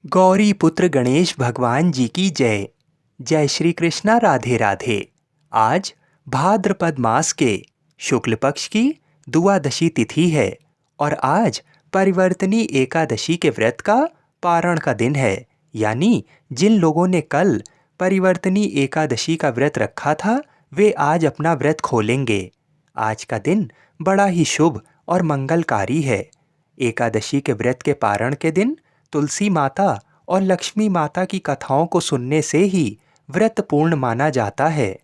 गौरी पुत्र गणेश भगवान जी की जय। जय श्री कृष्णा, राधे राधे। आज भाद्रपद मास के शुक्ल पक्ष की द्वादशी तिथि है और आज परिवर्तनी एकादशी के व्रत का पारण का दिन है। यानी जिन लोगों ने कल परिवर्तनी एकादशी का व्रत रखा था वे आज अपना व्रत खोलेंगे। आज का दिन बड़ा ही शुभ और मंगलकारी है। एकादशी के व्रत के पारण के दिन तुलसी माता और लक्ष्मी माता की कथाओं को सुनने से ही व्रत पूर्ण माना जाता है।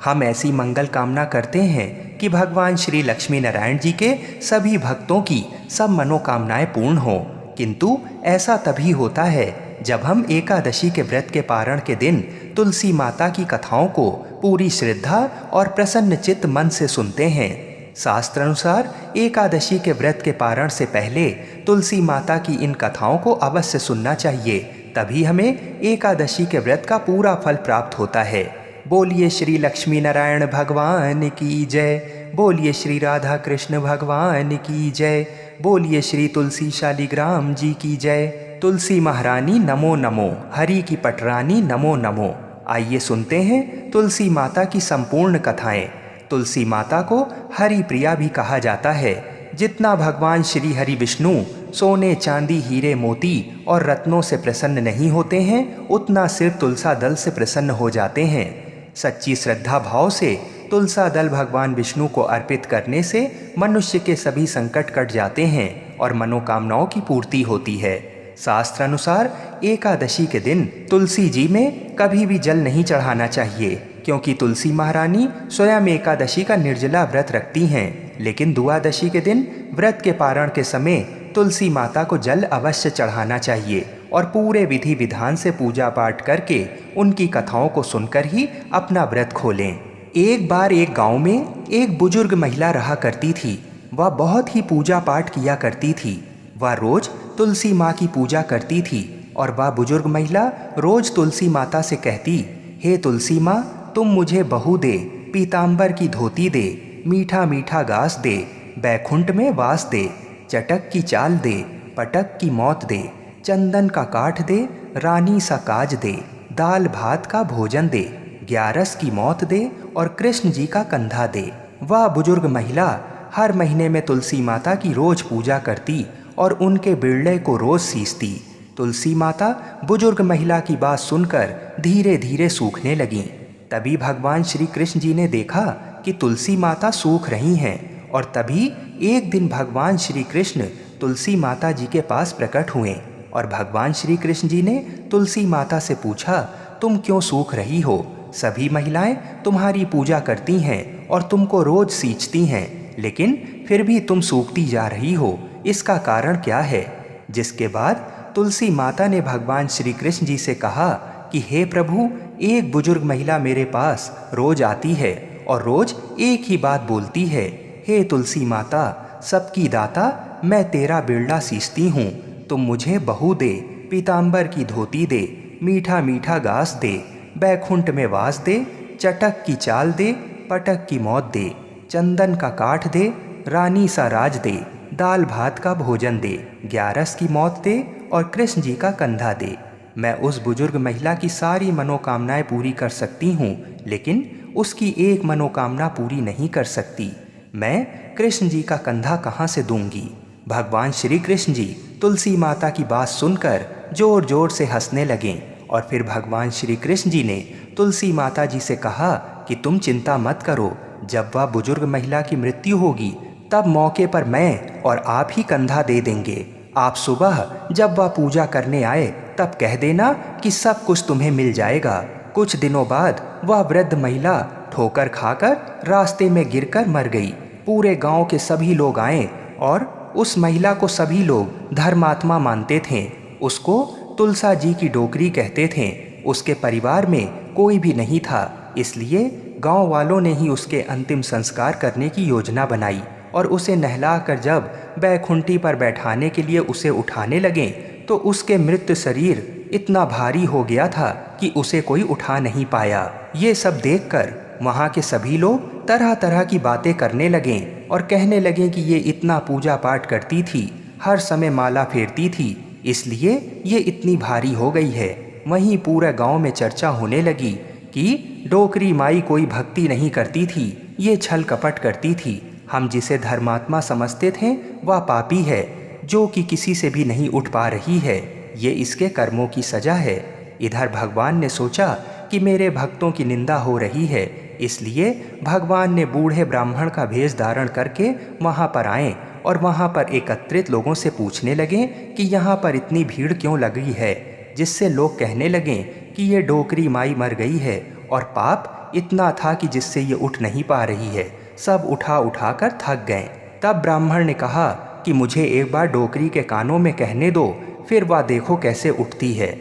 हम ऐसी मंगल कामना करते हैं कि भगवान श्री लक्ष्मी नारायण जी के सभी भक्तों की सब मनोकामनाएं पूर्ण हो। किंतु ऐसा तभी होता है जब हम एकादशी के व्रत के पारण के दिन तुलसी माता की कथाओं को पूरी श्रद्धा और प्रसन्न चित्त मन से सुनते हैं। शास्त्र अनुसार एकादशी के व्रत के पारण से पहले तुलसी माता की इन कथाओं को अवश्य सुनना चाहिए, तभी हमें एकादशी के व्रत का पूरा फल प्राप्त होता है। बोलिए श्री लक्ष्मी नारायण भगवान की जय। बोलिए श्री राधा कृष्ण भगवान की जय। बोलिए श्री तुलसी शालिग्राम जी की जय। तुलसी महारानी नमो नमो, हरि की पटरानी नमो नमो। आइए सुनते हैं तुलसी माता की संपूर्ण कथाएं। तुलसी माता को हरि प्रिया भी कहा जाता है। जितना भगवान श्री हरि विष्णु सोने चांदी हीरे मोती और रत्नों से प्रसन्न नहीं होते हैं, उतना सिर्फ तुलसा दल से प्रसन्न हो जाते हैं। सच्ची श्रद्धा भाव से तुलसा दल भगवान विष्णु को अर्पित करने से मनुष्य के सभी संकट कट जाते हैं और मनोकामनाओं की पूर्ति होती है। शास्त्र अनुसार एकादशी के दिन तुलसी जी में कभी भी जल नहीं चढ़ाना चाहिए, क्योंकि तुलसी महारानी स्वयं एकादशी का निर्जला व्रत रखती हैं। लेकिन द्वादशी के दिन व्रत के पारण के समय तुलसी माता को जल अवश्य चढ़ाना चाहिए और पूरे विधि विधान से पूजा पाठ करके उनकी कथाओं को सुनकर ही अपना व्रत खोलें। एक बार एक गांव में एक बुजुर्ग महिला रहा करती थी। वह बहुत ही पूजा पाठ किया करती थी। वह रोज तुलसी माँ की पूजा करती थी और वह बुजुर्ग महिला रोज तुलसी माता से कहती, हे तुलसी माँ, तुम मुझे बहू दे, पीताम्बर की धोती दे, मीठा मीठा घास दे, बैकुंठ में वास दे, चटक की चाल दे, पटक की मौत दे, चंदन का काठ दे, रानी सा काज दे, दाल भात का भोजन दे, ग्यारस की मौत दे और कृष्ण जी का कंधा दे। वह बुजुर्ग महिला हर महीने में तुलसी माता की रोज पूजा करती और उनके बिरले को रोज सींचती। तुलसी माता बुजुर्ग महिला की बात सुनकर धीरे धीरे सूखने लगीं। तभी भगवान श्री कृष्ण जी ने देखा कि तुलसी माता सूख रही हैं और तभी एक दिन भगवान श्री कृष्ण तुलसी माता जी के पास प्रकट हुए और भगवान श्री कृष्ण जी ने तुलसी माता से पूछा, तुम क्यों सूख रही हो? सभी महिलाएं तुम्हारी पूजा करती हैं और तुमको रोज सींचती हैं, लेकिन फिर भी तुम सूखती जा रही हो, इसका कारण क्या है? जिसके बाद तुलसी माता ने भगवान श्री कृष्ण जी से कहा कि हे प्रभु, एक बुजुर्ग महिला मेरे पास रोज आती है और रोज एक ही बात बोलती है, हे तुलसी माता, सबकी दाता, मैं तेरा बिरला सींचती हूँ, तुम मुझे बहू दे, पीताम्बर की धोती दे, मीठा मीठा घास दे, बैकुंठ में वास दे, चटक की चाल दे, पटक की मौत दे, चंदन का काठ दे, रानी सा राज दे, दाल भात का भोजन दे, ग्यारस की मौत दे और कृष्ण जी का कंधा दे। मैं उस बुजुर्ग महिला की सारी मनोकामनाएं पूरी कर सकती हूँ, लेकिन उसकी एक मनोकामना पूरी नहीं कर सकती। मैं कृष्ण जी का कंधा कहाँ से दूंगी? भगवान श्री कृष्ण जी तुलसी माता की बात सुनकर जोर जोर से हंसने लगें और फिर भगवान श्री कृष्ण जी ने तुलसी माता जी से कहा कि तुम चिंता मत करो, जब वह बुजुर्ग महिला की मृत्यु होगी तब मौके पर मैं और आप ही कंधा दे देंगे। आप सुबह जब वह पूजा करने आए तब कह देना कि सब कुछ तुम्हें मिल जाएगा। कुछ दिनों बाद वह वृद्ध महिला ठोकर खाकर रास्ते में गिरकर मर गई। पूरे गांव के सभी लोग आए और उस महिला को सभी लोग धर्मात्मा मानते थे। उसको तुलसा जी की डोकरी कहते थे। उसके परिवार में कोई भी नहीं था, इसलिए गांव वालों ने ही उसके अंतिम संस्कार करने की योजना बनाई और उसे नहलाकर जब बैकुंठी पर बैठाने के लिए उसे उठाने लगे तो उसके मृत शरीर इतना भारी हो गया था कि उसे कोई उठा नहीं पाया। ये सब देखकर वहाँ के सभी लोग तरह तरह की बातें करने लगे और कहने लगे कि ये इतना पूजा पाठ करती थी, हर समय माला फेरती थी, इसलिए ये इतनी भारी हो गई है। वहीं पूरे गांव में चर्चा होने लगी कि डोकरी माई कोई भक्ति नहीं करती थी, ये छल कपट करती थी। हम जिसे धर्मात्मा समझते थे वह पापी है, जो कि किसी से भी नहीं उठ पा रही है। ये इसके कर्मों की सजा है। इधर भगवान ने सोचा कि मेरे भक्तों की निंदा हो रही है, इसलिए भगवान ने बूढ़े ब्राह्मण का भेष धारण करके वहाँ पर आए और वहाँ पर एकत्रित लोगों से पूछने लगे कि यहाँ पर इतनी भीड़ क्यों लगी है, जिससे लोग कहने लगे कि ये डोकरी माई मर गई है और पाप इतना था कि जिससे ये उठ नहीं पा रही है। सब उठा उठा कर थक गए। तब ब्राह्मण ने कहा कि मुझे एक बार डोकरी के कानों में कहने दो, फिर वह देखो कैसे उठती है।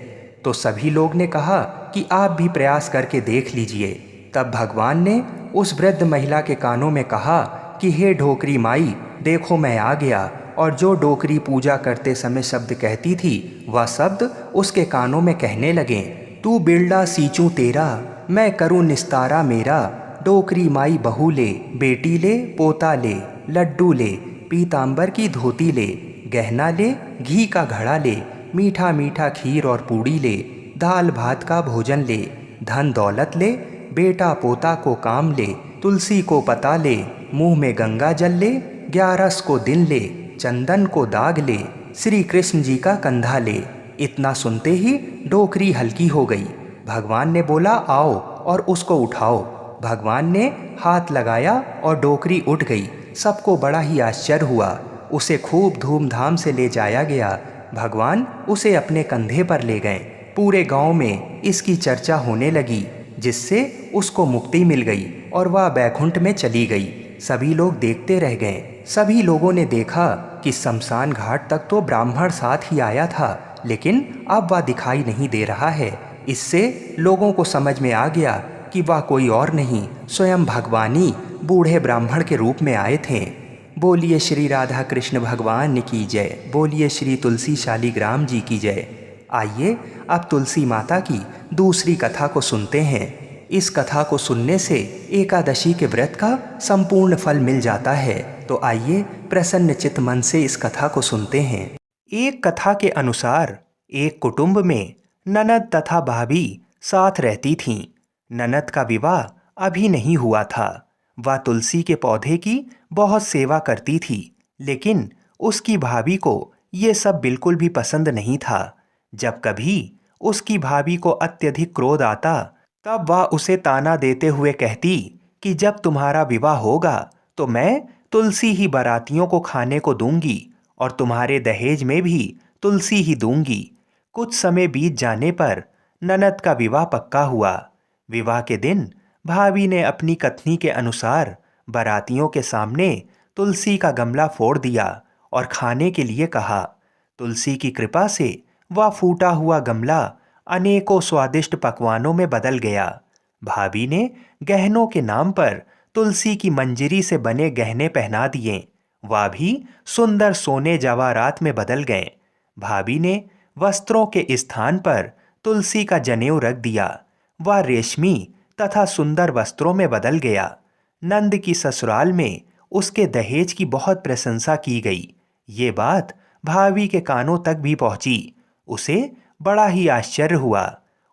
तो सभी लोग ने कहा कि आप भी प्रयास करके देख लीजिए। तब भगवान ने उस वृद्ध महिला के कानों में कहा कि हे डोकरी माई, देखो मैं आ गया। और जो डोकरी पूजा करते समय शब्द कहती थी, वह शब्द उसके कानों में कहने लगे, तू बिरला सींचूं तेरा, मैं करूं निस्तारा मेरा। डोकरी माई बहू ले, बेटी ले, पोता ले, लड्डू ले, पीतांबर की धोती ले, गहना ले, घी का घड़ा ले, मीठा मीठा खीर और पूड़ी ले, दाल भात का भोजन ले, धन दौलत ले, बेटा पोता को काम ले, तुलसी को पता ले, मुंह में गंगा जल ले, 11 को दिन ले, चंदन को दाग ले, श्री कृष्ण जी का कंधा ले। इतना सुनते ही डोकरी हल्की हो गई। भगवान ने बोला, आओ और उसको उठाओ। भगवान ने हाथ लगाया और डोकरी उठ गई। सबको बड़ा ही आश्चर्य हुआ। उसे खूब धूमधाम से ले जाया गया। भगवान उसे अपने कंधे पर ले गए। पूरे गांव में इसकी चर्चा होने लगी, जिससे उसको मुक्ति मिल गई और वह बैकुंठ में चली गई। सभी लोग देखते रह गए। सभी लोगों ने देखा कि शमशान घाट तक तो ब्राह्मण साथ ही आया था, लेकिन अब वह दिखाई नहीं दे रहा है। इससे लोगों को समझ में आ गया कि वह कोई और नहीं, स्वयं भगवान ही बूढ़े ब्राह्मण के रूप में आए थे। बोलिए श्री राधा कृष्ण भगवान की जय। बोलिए श्री तुलसी शालिग्राम जी की जय। आइए अब तुलसी माता की दूसरी कथा को सुनते हैं। इस कथा को सुनने से एकादशी के व्रत का संपूर्ण फल मिल जाता है। तो आइए प्रसन्न चित्त मन से इस कथा को सुनते हैं। एक कथा के अनुसार एक कुटुंब में ननद तथा भाभी साथ रहती थीं। ननद का विवाह अभी नहीं हुआ था। वह तुलसी के पौधे की बहुत सेवा करती थी, लेकिन उसकी भाभी को ये सब बिल्कुल भी पसंद नहीं था। जब कभी उसकी भाभी को अत्यधिक क्रोध आता, तब वह उसे ताना देते हुए कहती कि जब तुम्हारा विवाह होगा तो मैं तुलसी ही बारातियों को खाने को दूंगी और तुम्हारे दहेज में भी तुलसी ही दूंगी। कुछ समय बीत जाने पर ननद का विवाह पक्का हुआ। विवाह के दिन भाभी ने अपनी कथनी के अनुसार बारातियों के सामने तुलसी का गमला फोड़ दिया और खाने के लिए कहा। तुलसी की कृपा से वह फूटा हुआ गमला अनेकों स्वादिष्ट पकवानों में बदल गया। भाभी ने गहनों के नाम पर तुलसी की मंजरी से बने गहने पहना दिए। वह भी सुंदर सोने जवाहरात में बदल गए। भाभी ने वस्त्रों के स्थान पर तुलसी का जनेऊ रख दिया। वह रेशमी तथा सुंदर वस्त्रों में बदल गया। नंद की ससुराल में उसके दहेज की बहुत प्रशंसा की गई। ये बात भाभी के कानों तक भी पहुंची। उसे बड़ा ही आश्चर्य हुआ।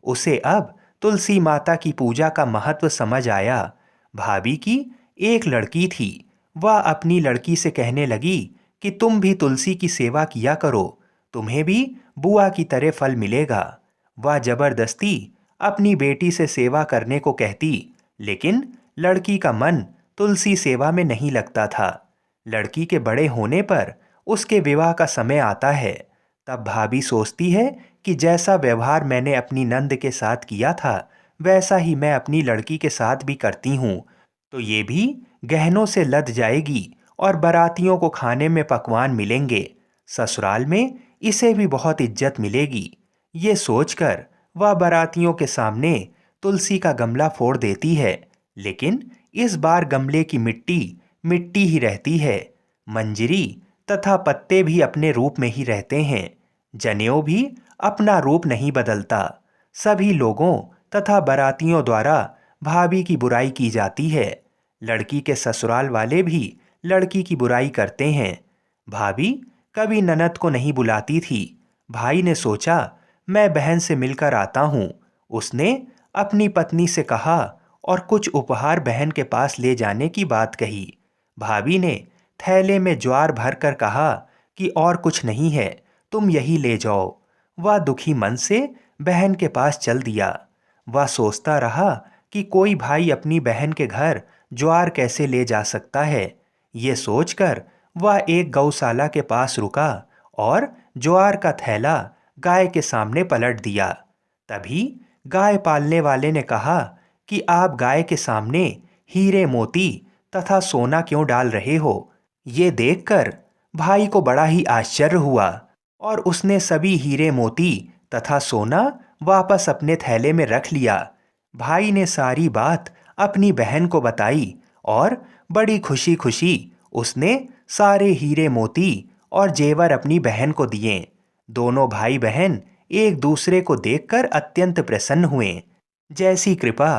उसे अब तुलसी माता की पूजा का महत्व समझ आया। भाभी की एक लड़की थी। वह अपनी लड़की से कहने लगी कि तुम भी तुलसी की सेवा किया करो, तुम्हें भी बुआ की तरह फल मिलेगा। वह जबरदस्ती अपनी बेटी से सेवा करने को कहती, लेकिन लड़की का मन तुलसी सेवा में नहीं लगता था। लड़की के बड़े होने पर उसके विवाह का समय आता है। तब भाभी सोचती है कि जैसा व्यवहार मैंने अपनी नंद के साथ किया था, वैसा ही मैं अपनी लड़की के साथ भी करती हूँ, तो ये भी गहनों से लद जाएगी और बारातियों को खाने में पकवान मिलेंगे। ससुराल में इसे भी बहुत इज्जत मिलेगी। ये सोचकर वह बारातियों के सामने तुलसी का गमला फोड़ देती है, लेकिन इस बार गमले की मिट्टी मिट्टी ही रहती है। मंजरी तथा पत्ते भी अपने रूप में ही रहते हैं। जनेऊ भी अपना रूप नहीं बदलता। सभी लोगों तथा बारातियों द्वारा भाभी की बुराई की जाती है। लड़की के ससुराल वाले भी लड़की की बुराई करते हैं। भाभी कभी ननद को नहीं बुलाती थी। भाई ने सोचा, मैं बहन से मिलकर आता हूँ। उसने अपनी पत्नी से कहा और कुछ उपहार बहन के पास ले जाने की बात कही। भाभी ने थैले में ज्वार भर कर कहा कि और कुछ नहीं है, तुम यही ले जाओ। वह दुखी मन से बहन के पास चल दिया। वह सोचता रहा कि कोई भाई अपनी बहन के घर ज्वार कैसे ले जा सकता है। ये सोचकर वह एक गौशाला के पास रुका और ज्वार का थैला गाय के सामने पलट दिया। तभी गाय पालने वाले ने कहा कि आप गाय के सामने हीरे मोती तथा सोना क्यों डाल रहे हो। ये देखकर भाई को बड़ा ही आश्चर्य हुआ और उसने सभी हीरे मोती तथा सोना वापस अपने थैले में रख लिया। भाई ने सारी बात अपनी बहन को बताई और बड़ी खुशी खुशी उसने सारे हीरे मोती और जेवर अपनी बहन को दिए। दोनों भाई बहन एक दूसरे को देखकर अत्यंत प्रसन्न हुए। जैसी कृपा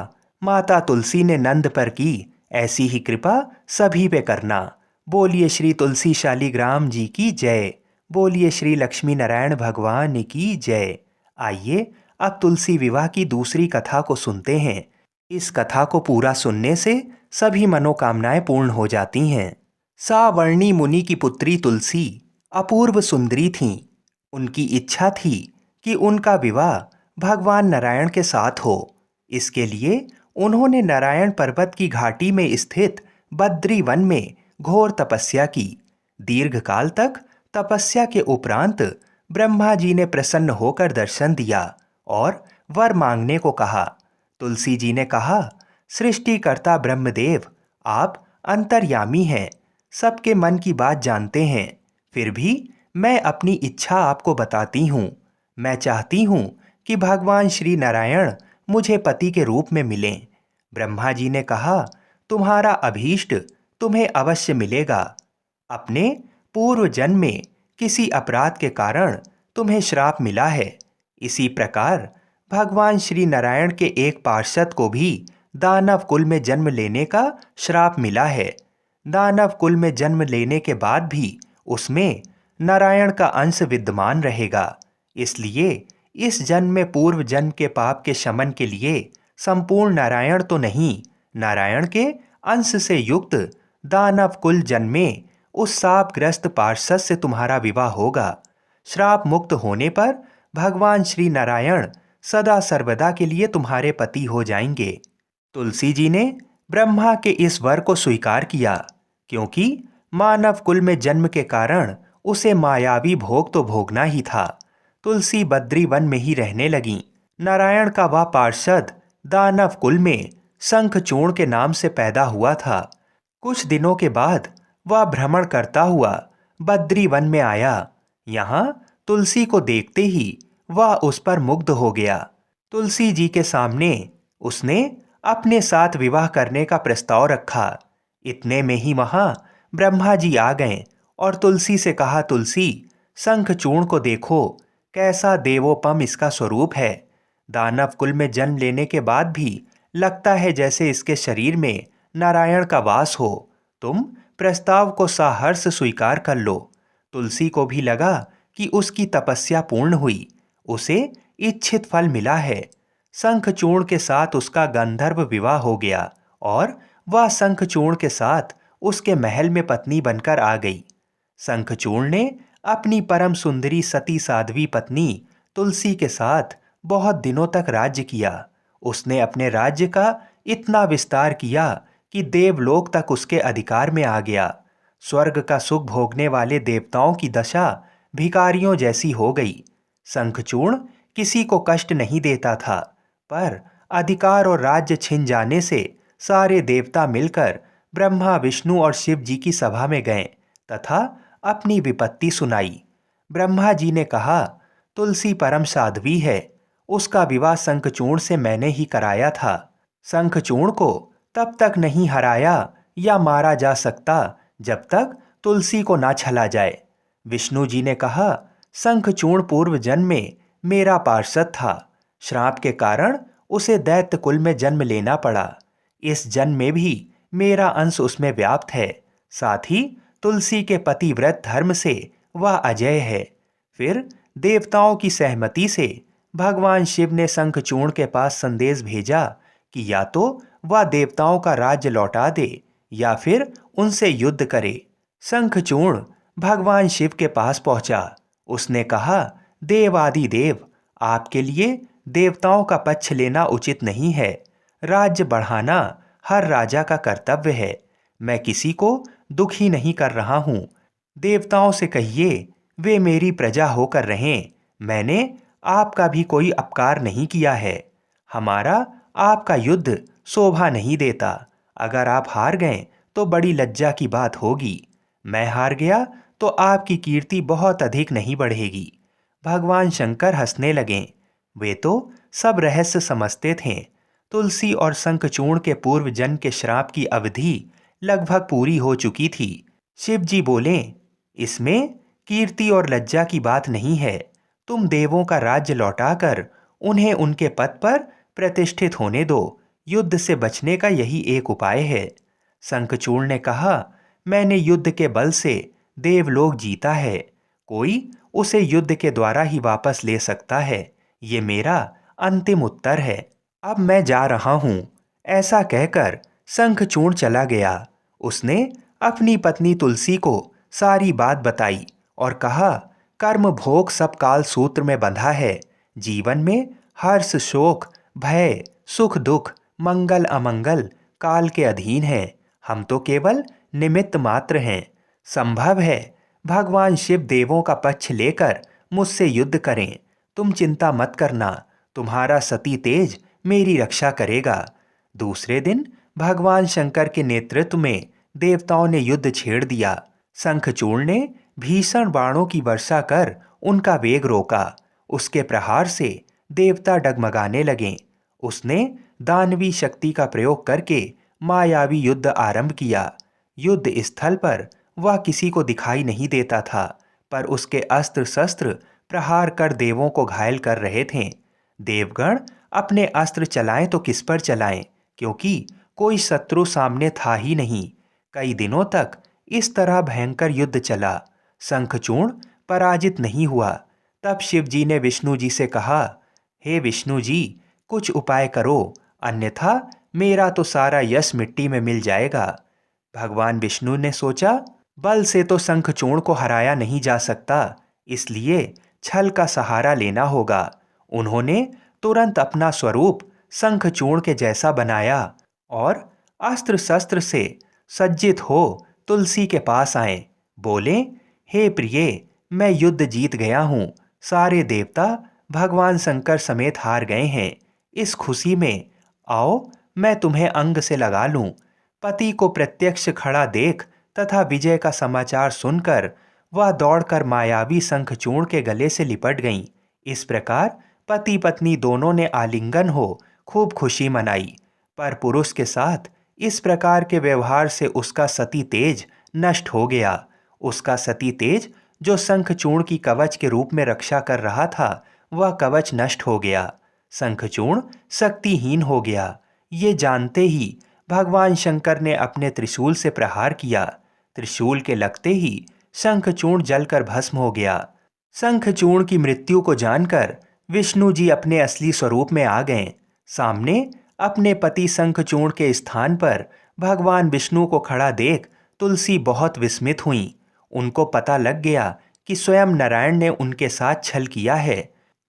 माता तुलसी ने नंद पर की, ऐसी ही कृपा सभी पे करना। बोलिए श्री तुलसी शालीग्राम जी की जय। बोलिए श्री लक्ष्मी नारायण भगवान की जय। आइए अब तुलसी विवाह की दूसरी कथा को सुनते हैं। इस कथा को पूरा सुनने से सभी मनोकामनाएं पूर्ण हो जाती हैं। सावर्णी मुनि की पुत्री तुलसी अपूर्व सुंदरी थीं। उनकी इच्छा थी कि उनका विवाह भगवान नारायण के साथ हो। इसके लिए उन्होंने नारायण पर्वत की घाटी में स्थित बद्री वन में घोर तपस्या की। दीर्घकाल तक तपस्या के उपरांत ब्रह्मा जी ने प्रसन्न होकर दर्शन दिया और वर मांगने को कहा। तुलसी जी ने कहा, सृष्टिकर्ता ब्रह्मदेव, आप अंतर्यामी हैं, सबके मन की बात जानते हैं। फिर भी मैं अपनी इच्छा आपको बताती हूँ। मैं चाहती हूँ कि भगवान श्री नारायण मुझे पति के रूप में मिलें। ब्रह्मा जी ने कहा, तुम्हारा अभीष्ट तुम्हें अवश्य मिलेगा। अपने पूर्व जन्म में किसी अपराध के कारण तुम्हें श्राप मिला है। इसी प्रकार भगवान श्री नारायण के एक पार्षद को भी दानव कुल में जन्म लेने का श्राप मिला है। दानव कुल में जन्म लेने के बाद भी उसमें नारायण का अंश विद्यमान रहेगा। इसलिए इस जन्म में पूर्व जन्म के पाप के शमन के लिए संपूर्ण नारायण तो नहीं, नारायण के अंश से युक्त दानव कुल जन्म में उस शापग्रस्त पार्षद से तुम्हारा विवाह होगा। श्राप मुक्त होने पर भगवान श्री नारायण सदा सर्वदा के लिए तुम्हारे पति हो जाएंगे। तुलसी जी ने ब्रह्मा के इस वर को स्वीकार किया, क्योंकि मानव कुल में जन्म के कारण उसे मायावी भोग तो भोगना ही था। तुलसी बद्री वन में ही रहने लगी। नारायण का वह पार्षद दानव कुल में शंखचूर्ण के नाम से पैदा हुआ था। कुछ दिनों के बाद वह भ्रमण करता हुआ बद्री वन में आया। यहाँ तुलसी को देखते ही वह उस पर मुग्ध हो गया। तुलसी जी के सामने उसने अपने साथ विवाह करने का प्रस्ताव रखा। इतने में ही वहां ब्रह्मा जी आ गए और तुलसी से कहा, तुलसी, शंखचूर्ण को देखो, कैसा देवोपम इसका स्वरूप है। दानव कुल में जन्म लेने के बाद भी लगता है जैसे इसके शरीर में नारायण का वास हो। तुम प्रस्ताव को साहर्ष स्वीकार कर लो। तुलसी को भी लगा कि उसकी तपस्या पूर्ण हुई, उसे इच्छित फल मिला है। शंखचूर्ण के साथ उसका गंधर्व विवाह हो गया और वह शंखचूर्ण के साथ उसके महल में पत्नी बनकर आ गई। शंखचूर्ण ने अपनी परम सुंदरी सती साध्वी पत्नी तुलसी के साथ बहुत दिनों तक राज्य किया। उसने अपने राज्य का इतना विस्तार किया कि देवलोक तक उसके अधिकार में आ गया। स्वर्ग का सुख भोगने वाले देवताओं की दशा भिखारियों जैसी हो गई। शंखचूर्ण किसी को कष्ट नहीं देता था, पर अधिकार और राज्य छिन जाने से सारे देवता मिलकर ब्रह्मा, विष्णु और शिव जी की सभा में गए तथा अपनी विपत्ति सुनाई। ब्रह्मा जी ने कहा, तुलसी परम साध्वी है, उसका विवाह शंखचूर्ण से मैंने ही कराया था। शंखचूर्ण को तब तक नहीं हराया या मारा जा सकता जब तक तुलसी को ना छला जाए। विष्णु जी ने कहा, शंखचूर्ण पूर्व जन्म में मेरा पार्षद था। श्राप के कारण उसे दैत्य कुल में जन्म लेना पड़ा। इस जन्म में भी मेरा अंश उसमें व्याप्त है। साथ ही तुलसी के पतिव्रत धर्म से वह अजय है। फिर देवताओं की सहमति से भगवान शिव ने शंखचूर्ण के पास संदेश भेजा कि या तो वह देवताओं का राज्य लौटा दे या फिर उनसे युद्ध करे। शंखचूर्ण भगवान शिव के पास पहुंचा। उसने कहा, देवादिदेव, आपके लिए देवताओं का पक्ष लेना उचित नहीं है। राज्य बढ़ाना हर राजा का कर्तव्य है। मैं किसी को दुखी नहीं कर रहा हूं। देवताओं से कहिए वे मेरी प्रजा होकर रहें। मैंने आपका भी कोई अपकार नहीं किया है। हमारा आपका युद्ध शोभा नहीं देता। अगर आप हार गए तो बड़ी लज्जा की बात होगी। मैं हार गया तो आपकी कीर्ति बहुत अधिक नहीं बढ़ेगी। भगवान शंकर हंसने लगे। वे तो सब रहस्य समझते थे। तुलसी और शंखचूर्ण के पूर्व जन्म के श्राप की अवधि लगभग पूरी हो चुकी थी। शिव जी बोले, इसमें कीर्ति और लज्जा की बात नहीं है। तुम देवों का राज्य लौटाकर उन्हें उनके पद पर प्रतिष्ठित होने दो। युद्ध से बचने का यही एक उपाय है। शंखचूर्ण ने कहा, मैंने युद्ध के बल से देवलोक जीता है। कोई उसे युद्ध के द्वारा ही वापस ले सकता है। ये मेरा अंतिम उत्तर है। अब मैं जा रहा हूं। ऐसा कहकर शंखचूर्ण चला गया। उसने अपनी पत्नी तुलसी को सारी बात बताई और कहा, कर्म भोग सब काल सूत्र में बंधा है। जीवन में हर्ष शोक भय सुख दुख मंगल अमंगल काल के अधीन है। हम तो केवल निमित्त मात्र हैं। संभव है भगवान शिव देवों का पक्ष लेकर मुझसे युद्ध करें। तुम चिंता मत करना। तुम्हारा सती तेज मेरी रक्षा करेगा। दूसरे दिन भगवान शंकर के नेतृत्व में देवताओं ने युद्ध छेड़ दिया। शंखचूर्ण ने भीषण बाणों की वर्षा कर उनका वेग रोका। उसके प्रहार से देवता डगमगाने लगे। उसने दानवी शक्ति का प्रयोग करके मायावी युद्ध आरंभ किया। युद्ध स्थल पर वह किसी को दिखाई नहीं देता था, पर उसके अस्त्र शस्त्र प्रहार कर देवों को घायल कर रहे थे। देवगण अपने अस्त्र चलाएं तो किस पर चलाएं, क्योंकि कोई शत्रु सामने था ही नहीं। कई दिनों तक इस तरह भयंकर युद्ध चला। शंखचूर्ण पराजित नहीं हुआ। तब शिव जी ने विष्णु जी से कहा, हे विष्णु जी, कुछ उपाय करो, अन्यथा मेरा तो सारा यश मिट्टी में मिल जाएगा। भगवान विष्णु ने सोचा, बल से तो शंखचूर्ण को हराया नहीं जा सकता, इसलिए छल का सहारा लेना होगा। उन्होंने तुरंत अपना स्वरूप शंखचूर्ण के जैसा बनाया और अस्त्र शस्त्र से सज्जित हो तुलसी के पास आए। बोले, हे प्रिय, मैं युद्ध जीत गया हूँ। सारे देवता भगवान शंकर समेत हार गए हैं। इस खुशी में आओ मैं तुम्हें अंग से लगा लूं। पति को प्रत्यक्ष खड़ा देख तथा विजय का समाचार सुनकर वह दौड़कर मायावी शंखचूर्ण के गले से लिपट गईं। इस प्रकार पति पत्नी दोनों ने आलिंगन हो खूब खुशी मनाई। पर पुरुष के साथ इस प्रकार के व्यवहार से उसका सती तेज नष्ट हो गया। उसका सती तेज जो शंखचूर्ण की कवच के रूप में रक्षा कर रहा था, वह कवच नष्ट हो गया। शंखचूर्ण शक्तिहीन हो गया। ये जानते ही भगवान शंकर ने अपने त्रिशूल से प्रहार किया। त्रिशूल के लगते ही शंखचूर्ण जलकर भस्म हो गया। शंखचूर्ण की मृत्यु को जानकर विष्णु जी अपने असली स्वरूप में आ गए। सामने अपने पति शंखचूर्ण के स्थान पर भगवान विष्णु को खड़ा देख तुलसी बहुत विस्मित हुई। उनको पता लग गया कि स्वयं नारायण ने उनके साथ छल किया है।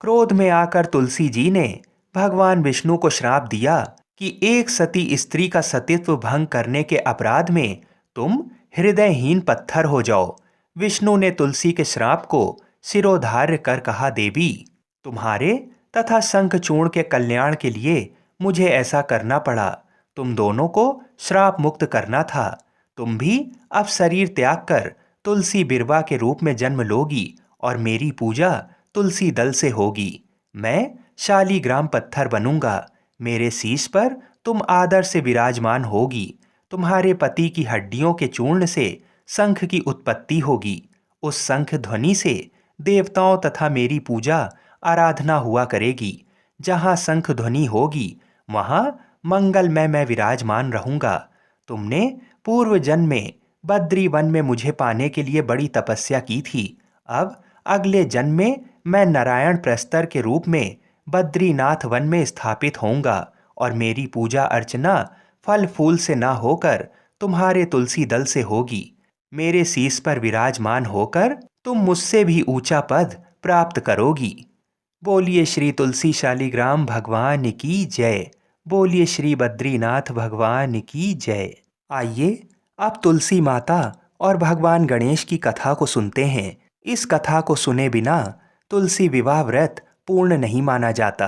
क्रोध में आकर तुलसी जी ने भगवान विष्णु को श्राप दिया कि एक सती स्त्री का सतीत्व भंग करने के अपराध में तुम हृदयहीन पत्थर हो जाओ। विष्णु ने तुलसी के श्राप को शिरोधार्य कर कहा, देवी, तुम्हारे तथा शंखचूर्ण के कल्याण के लिए मुझे ऐसा करना पड़ा। तुम दोनों को श्राप मुक्त करना था। तुम भी अब शरीर त्याग कर तुलसी बिरवा के रूप में जन्म लोगी और मेरी पूजा तुलसी दल से होगी। मैं शालीग्राम पत्थर बनूंगा। मेरे शीश पर तुम आदर से विराजमान होगी। तुम्हारे पति की हड्डियों के चूर्ण से शंख की उत्पत्ति होगी। उस शंख ध्वनि से देवताओं तथा मेरी पूजा आराधना हुआ करेगी। जहाँ शंख ध्वनि होगी वहाँ मंगल में मैं विराजमान रहूंगा। तुमने पूर्व जन्म में बद्री वन में मुझे पाने के लिए बड़ी तपस्या की थी। अब अगले जन्म में मैं नारायण प्रस्तर के रूप में बद्रीनाथ वन में स्थापित होऊंगा और मेरी पूजा अर्चना फल फूल से ना होकर तुम्हारे तुलसी दल से होगी। मेरे शीश पर विराजमान होकर तुम मुझसे भी ऊंचा पद प्राप्त करोगी। बोलिए श्री तुलसी शालिग्राम भगवान की जय। बोलिए श्री बद्रीनाथ भगवान की जय। आइए अब तुलसी माता और भगवान गणेश की कथा को सुनते हैं। इस कथा को सुने बिना तुलसी विवाह व्रत पूर्ण नहीं माना जाता।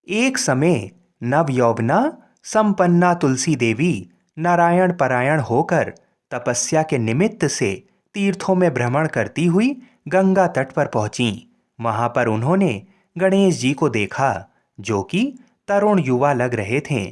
एक समय नव यौवना संपन्ना तुलसी देवी नारायण परायण होकर तपस्या के निमित्त से तीर्थों में भ्रमण करती हुई गंगा तट पर पहुंची। वहां पर उन्होंने गणेश जी को देखा, जो कि तरुण युवा लग रहे थे।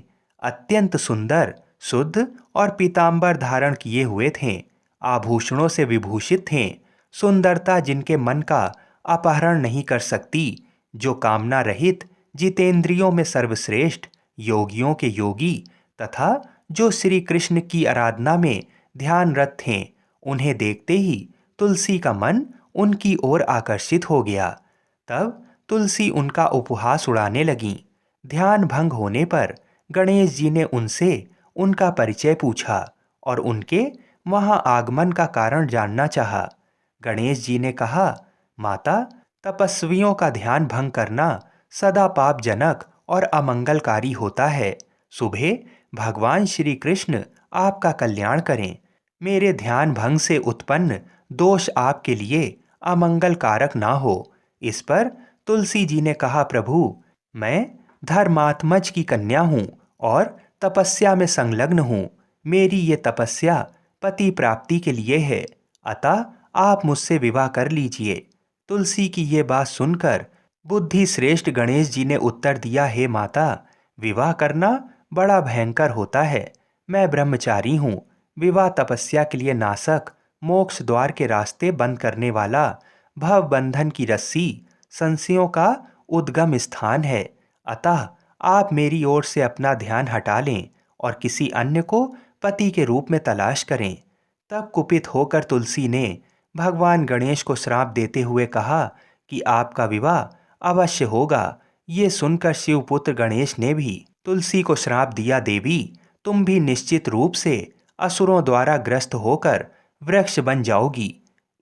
अत्यंत सुंदर, शुद्ध और पीतांबर धारण किए हुए थे। आभूषणों से विभूषित थे। सुंदरता जिनके मन का अपहरण नहीं कर सकती, जो कामना रहित, जितेंद्रियों में सर्वश्रेष्ठ, योगियों के योगी तथा जो श्री कृष्ण की आराधना में ध्यानरत थे। उन्हें देखते ही तुलसी का मन उनकी ओर आकर्षित हो गया। तब तुलसी उनका उपहास उड़ाने लगीं। ध्यान भंग होने पर गणेश जी ने उनसे उनका परिचय पूछा और उनके वहां आगमन का कारण जानना चाहा। गणेश जी ने कहा, माता, तपस्वियों का ध्यान भंग करना सदा पापजनक और अमंगलकारी होता है। सुबह भगवान श्री कृष्ण आपका कल्याण करें। मेरे ध्यान भंग से उत्पन्न दोष आपके लिए अमंगल कारक ना हो। इस पर तुलसी जी ने कहा, प्रभु, मैं धर्मात्मज की कन्या हूँ और तपस्या में संलग्न हूँ। मेरी ये तपस्या पति प्राप्ति के लिए है, अतः आप मुझसे विवाह कर लीजिए। तुलसी की ये बात सुनकर बुद्धि श्रेष्ठ गणेश जी ने उत्तर दिया, हे माता, विवाह करना बड़ा भयंकर होता है। मैं ब्रह्मचारी हूँ। विवाह तपस्या के लिए नासक, मोक्ष द्वार के रास्ते बंद करने वाला, भव बंधन की रस्सी, संशयों का उद्गम स्थान है। अतः आप मेरी ओर से अपना ध्यान हटा लें और किसी अन्य को पति के रूप में तलाश करें। तब कुपित होकर तुलसी ने भगवान गणेश को श्राप देते हुए कहा कि आपका विवाह अवश्य होगा। ये सुनकर शिवपुत्र गणेश ने भी तुलसी को श्राप दिया, देवी, तुम भी निश्चित रूप से असुरों द्वारा ग्रस्त होकर वृक्ष बन जाओगी।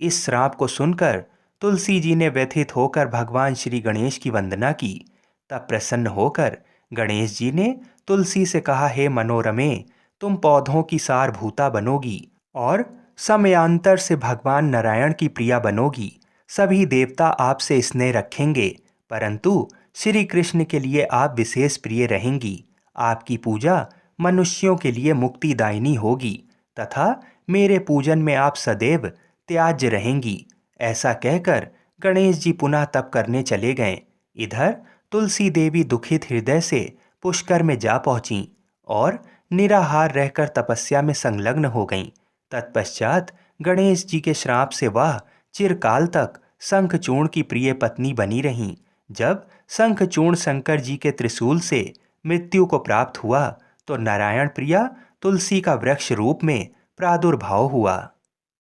इस श्राप को सुनकर तुलसी जी ने व्यथित होकर भगवान श्री गणेश की वंदना की। तब प्रसन्न होकर गणेश जी ने तुलसी से कहा, हे मनोरमे, तुम पौधों की सारभूता बनोगी और समयांतर से भगवान नारायण की प्रिया बनोगी। सभी देवता आपसे स्नेह रखेंगे, परंतु श्री कृष्ण के लिए आप विशेष प्रिय रहेंगी। आपकी पूजा मनुष्यों के लिए मुक्तिदायिनी होगी तथा मेरे पूजन में आप सदैव त्याज्य रहेंगी। ऐसा कहकर गणेश जी पुनः तप करने चले गए। इधर तुलसी देवी दुखित हृदय से पुष्कर में जा पहुंची और निराहार रहकर तपस्या में संलग्न हो गईं। तत्पश्चात गणेश जी के श्राप से वह चिरकाल तक शंखचूर्ण की प्रिय पत्नी बनी रहीं। जब शंखचूर्ण शंकर जी के त्रिशूल से मृत्यु को प्राप्त हुआ तो नारायण प्रिया तुलसी का वृक्ष रूप में प्रादुर्भाव हुआ।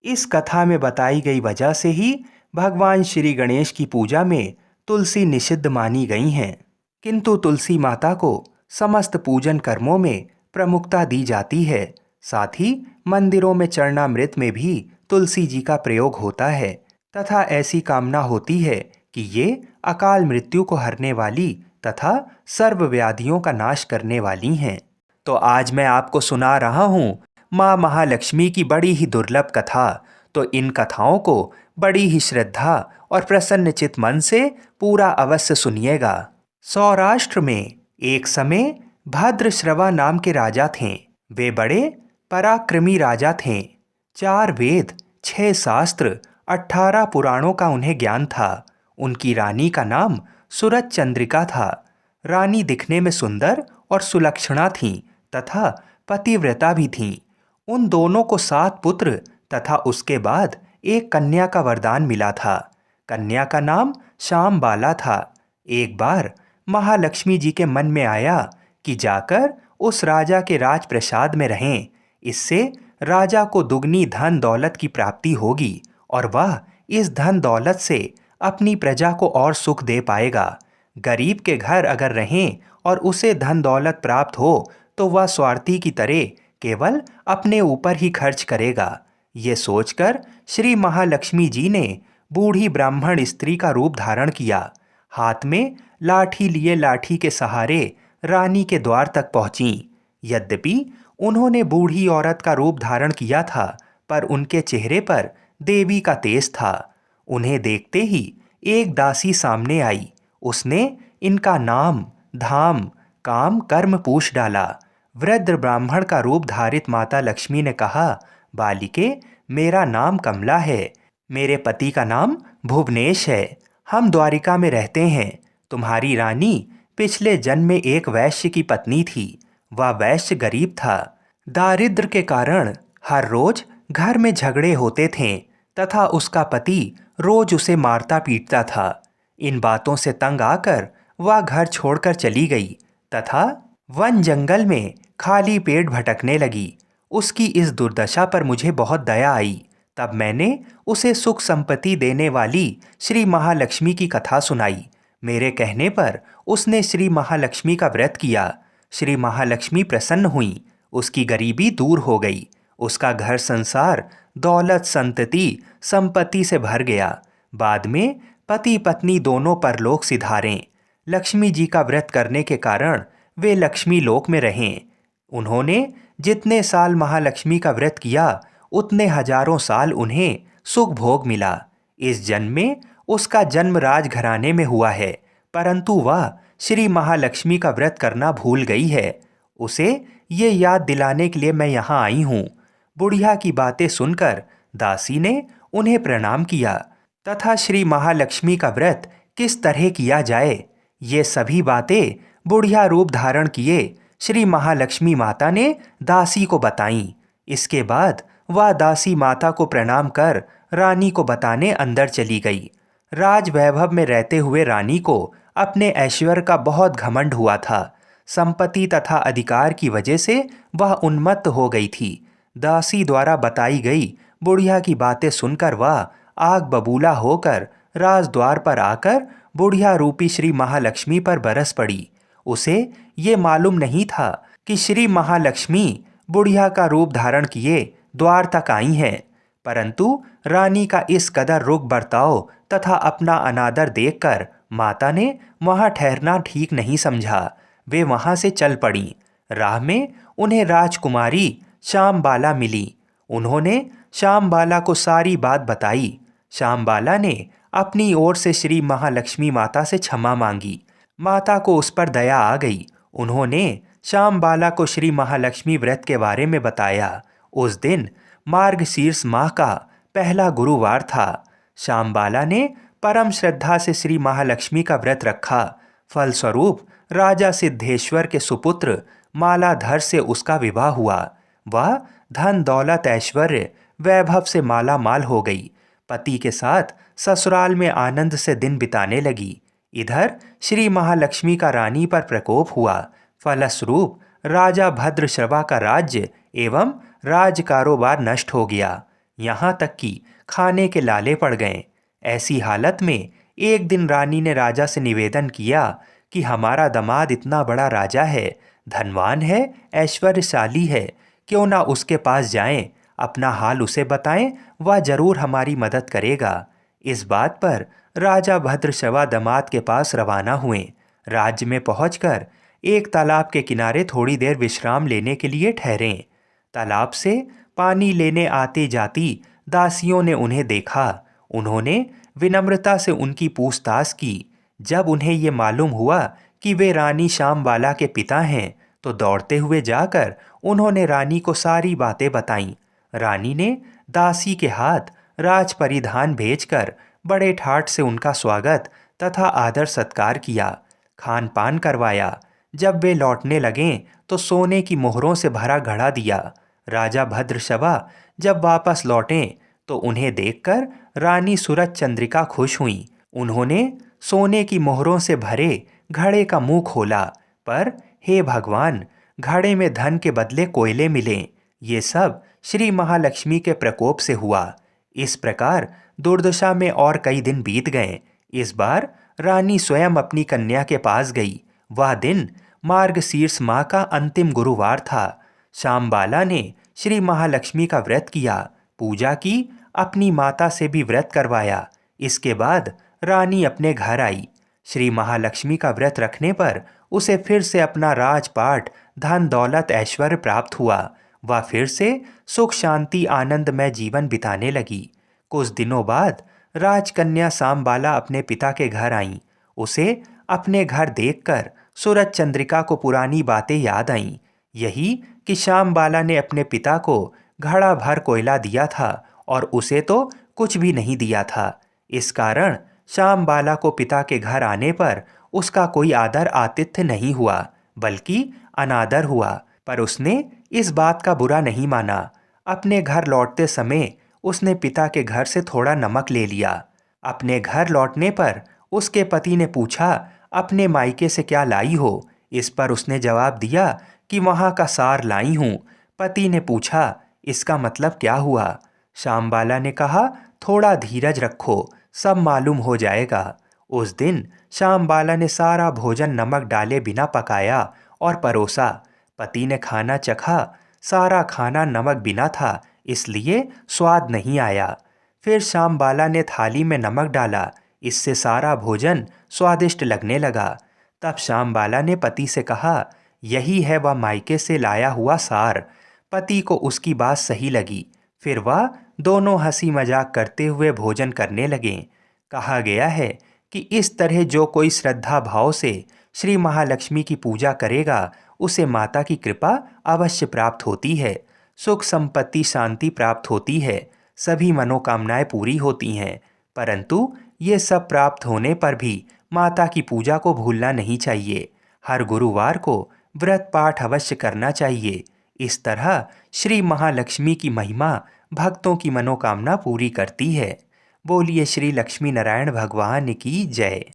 इस कथा में बताई गई वजह से ही भगवान श्री गणेश की पूजा में तुलसी निषिद्ध मानी गई हैं, किंतु तुलसी माता को समस्त पूजन कर्मों में प्रमुखता दी जाती है। साथ ही मंदिरों में चरणामृत में भी तुलसी जी का प्रयोग होता है तथा ऐसी कामना होती है कि ये अकाल मृत्यु को हरने वाली तथा सर्व व्याधियों का नाश करने वाली हैं। तो आज मैं आपको सुना रहा हूँ माँ महालक्ष्मी की बड़ी ही दुर्लभ कथा। तो इन कथाओं को बड़ी ही श्रद्धा और प्रसन्नचित मन से पूरा अवश्य सुनिएगा। सौराष्ट्र में एक समय भद्रश्रवा नाम के राजा थे। वे बड़े पराक्रमी राजा थे। 4 वेद, 6 शास्त्र, 18 पुराणों का उन्हें ज्ञान था। उनकी रानी का नाम सूरज चंद्रिका था। रानी दिखने में सुंदर और सुलक्षणा थीं तथा पतिव्रता भी थीं। उन दोनों को 7 पुत्र तथा उसके बाद एक कन्या का वरदान मिला था। कन्या का नाम श्यामबाला था। एक बार महालक्ष्मी जी के मन में आया कि जाकर उस राजा के राजप्रसाद में रहें। इससे राजा को दुगनी धन दौलत की प्राप्ति होगी और वह इस धन दौलत से अपनी प्रजा को और सुख दे पाएगा। गरीब के घर अगर रहें और उसे धन दौलत प्राप्त हो तो वह स्वार्थी की तरह केवल अपने ऊपर ही खर्च करेगा। ये सोचकर श्री महालक्ष्मी जी ने बूढ़ी ब्राह्मण स्त्री का रूप धारण किया। हाथ में लाठी लिए लाठी के सहारे रानी के द्वार तक पहुंची। यद्यपि उन्होंने बूढ़ी औरत का रूप धारण किया था, पर उनके चेहरे पर देवी का तेज था। उन्हें देखते ही एक दासी सामने आई। उसने इनका नाम, धाम, काम, कर्म पूछ डाला। वृद्ध ब्राह्मण का रूप धारित माता लक्ष्मी ने कहा, बालिके, मेरा नाम कमला है। मेरे पति का नाम भुवनेश है। हम द्वारिका में रहते हैं। तुम्हारी रानी पिछले जन्म में एक वैश्य की पत्नी थी। वह वैश्य गरीब था। दारिद्र्य के कारण हर रोज घर में झगड़े होते थे तथा उसका पति रोज उसे मारता पीटता था। इन बातों से तंग आकर वह घर छोड़कर चली गई तथा वन जंगल में खाली पेट भटकने लगी। उसकी इस दुर्दशा पर मुझे बहुत दया आई। तब मैंने उसे सुख संपत्ति देने वाली श्री महालक्ष्मी की कथा सुनाई। मेरे कहने पर उसने श्री महालक्ष्मी का व्रत किया। श्री महालक्ष्मी प्रसन्न हुई। उसकी गरीबी दूर हो गई। उसका घर संसार दौलत संतति संपत्ति से भर गया। बाद में पति पत्नी दोनों परलोक सिधारे। लक्ष्मी जी का व्रत करने के कारण वे लक्ष्मी लोक में रहें। उन्होंने जितने साल महालक्ष्मी का व्रत किया उतने हजारों साल उन्हें सुख भोग मिला। इस जन्म में उसका जन्म राजघराने में हुआ है, परंतु वह श्री महालक्ष्मी का व्रत करना भूल गई है। उसे ये याद दिलाने के लिए मैं यहाँ आई हूँ। बुढ़िया की बातें सुनकर दासी ने उन्हें प्रणाम किया तथा श्री महालक्ष्मी का व्रत किस तरह किया जाए, ये सभी बातें बुढ़िया रूप धारण किए श्री महालक्ष्मी माता ने दासी को बताईं। इसके बाद वह दासी माता को प्रणाम कर रानी को बताने अंदर चली गई। राज वैभव में रहते हुए रानी को अपने ऐश्वर्य का बहुत घमंड हुआ था। संपत्ति तथा अधिकार की वजह से वह उन्मत्त हो गई थी। दासी द्वारा बताई गई बुढ़िया की बातें सुनकर वह आग बबूला होकर राजद्वार पर आकर बुढ़िया रूपी श्री महालक्ष्मी पर बरस पड़ी। उसे ये मालूम नहीं था कि श्री महालक्ष्मी बुढ़िया का रूप धारण किए द्वार तक आई हैं, परंतु रानी का इस कदर रुख बर्ताव तथा अपना अनादर देखकर माता ने वहां ठहरना ठीक नहीं समझा। वे वहां से चल पड़ी। राह में उन्हें राजकुमारी श्यामबाला मिली। उन्होंने श्यामबाला को सारी बात बताई। श्यामबाला ने अपनी ओर से श्री महालक्ष्मी माता से क्षमा मांगी। माता को उस पर दया आ गई। उन्होंने श्यामबाला को श्री महालक्ष्मी व्रत के बारे में बताया। उस दिन मार्गशीर्ष माह का पहला गुरुवार था। श्यामबाला ने परम श्रद्धा से श्री महालक्ष्मी का व्रत रखा। फलस्वरूप राजा सिद्धेश्वर के सुपुत्र मालाधर से उसका विवाह हुआ। वह धन दौलत ऐश्वर्य वैभव से माला माल हो गई। पति के साथ ससुराल में आनंद से दिन बिताने लगी। इधर श्री महालक्ष्मी का रानी पर प्रकोप हुआ। फलस्वरूप राजा भद्रश्रवा का राज्य एवं राज कारोबार नष्ट हो गया। यहाँ तक कि खाने के लाले पड़ गए। ऐसी हालत में एक दिन रानी ने राजा से निवेदन किया कि हमारा दामाद इतना बड़ा राजा है, धनवान है, ऐश्वर्यशाली है, क्यों ना उसके पास जाएं, अपना हाल उसे बताएं, वह जरूर हमारी मदद करेगा। इस बात पर राजा भद्रश्रवा दामाद के पास रवाना हुए। राज्य में पहुंचकर एक तालाब के किनारे थोड़ी देर विश्राम लेने के लिए ठहरे। तालाब से पानी लेने आती जाती दासियों ने उन्हें देखा। उन्होंने विनम्रता से उनकी पूछताछ की। जब उन्हें ये मालूम हुआ कि वे रानी श्यामबाला के पिता हैं, तो दौड़ते हुए जाकर उन्होंने रानी को सारी बातें बताईं। रानी ने दासी के हाथ राज परिधान भेजकर बड़े ठाठ से उनका स्वागत तथा आदर सत्कार किया, खान पान करवाया। जब वे लौटने लगें तो सोने की मोहरों से भरा घड़ा दिया। राजा भद्रश्रवा जब वापस लौटें तो उन्हें देखकर रानी सूरज चंद्रिका खुश हुईं। उन्होंने सोने की मोहरों से भरे घड़े का मुंह खोला, पर हे भगवान, घड़े में धन के बदले कोयले मिले। ये सब श्री महालक्ष्मी के प्रकोप से हुआ। इस प्रकार दुर्दशा में और कई दिन बीत गए। इस बार रानी स्वयं अपनी कन्या के पास गई। वह दिन मार्गशीर्ष माह का अंतिम गुरुवार था। श्यामबाला ने श्री महालक्ष्मी का व्रत किया, पूजा की, अपनी माता से भी व्रत करवाया। इसके बाद रानी अपने घर आई। श्री महालक्ष्मी का व्रत रखने पर उसे फिर से अपना राजपाट, धन दौलत, ऐश्वर्य प्राप्त हुआ। वह फिर से सुख शांति आनंदमय जीवन बिताने लगी। कुछ दिनों बाद राजकन्या श्यामबाला अपने पिता के घर आईं। उसे अपने घर देखकर सूरज चंद्रिका को पुरानी बातें याद आईं। यही कि श्यामबाला ने अपने पिता को घड़ा भर कोयला दिया था और उसे तो कुछ भी नहीं दिया था। इस कारण श्यामबाला को पिता के घर आने पर उसका कोई आदर आतिथ्य नहीं हुआ, बल्कि अनादर हुआ। पर उसने इस बात का बुरा नहीं माना। अपने घर लौटते समय उसने पिता के घर से थोड़ा नमक ले लिया। अपने घर लौटने पर उसके पति ने पूछा, अपने मायके से क्या लाई हो? इस पर उसने जवाब दिया कि वहाँ का सार लाई हूँ। पति ने पूछा, इसका मतलब क्या हुआ? श्यामबाला ने कहा, थोड़ा धीरज रखो, सब मालूम हो जाएगा। उस दिन श्यामबाला ने सारा भोजन नमक डाले बिना पकाया और परोसा। पति ने खाना चखा। सारा खाना नमक बिना था, इसलिए स्वाद नहीं आया। फिर श्यामबाला ने थाली में नमक डाला। इससे सारा भोजन स्वादिष्ट लगने लगा। तब श्यामबाला ने पति से कहा, यही है वह मायके से लाया हुआ सार। पति को उसकी बात सही लगी। फिर वह दोनों हंसी मजाक करते हुए भोजन करने लगे। कहा गया है कि इस तरह जो कोई श्रद्धा भाव से श्री महालक्ष्मी की पूजा करेगा, उसे माता की कृपा अवश्य प्राप्त होती है। सुख संपत्ति शांति प्राप्त होती है। सभी मनोकामनाएं पूरी होती हैं। परंतु ये सब प्राप्त होने पर भी माता की पूजा को भूलना नहीं चाहिए। हर गुरुवार को व्रत पाठ अवश्य करना चाहिए। इस तरह श्री महालक्ष्मी की महिमा भक्तों की मनोकामना पूरी करती है। बोलिए श्री लक्ष्मी नारायण भगवान की जय।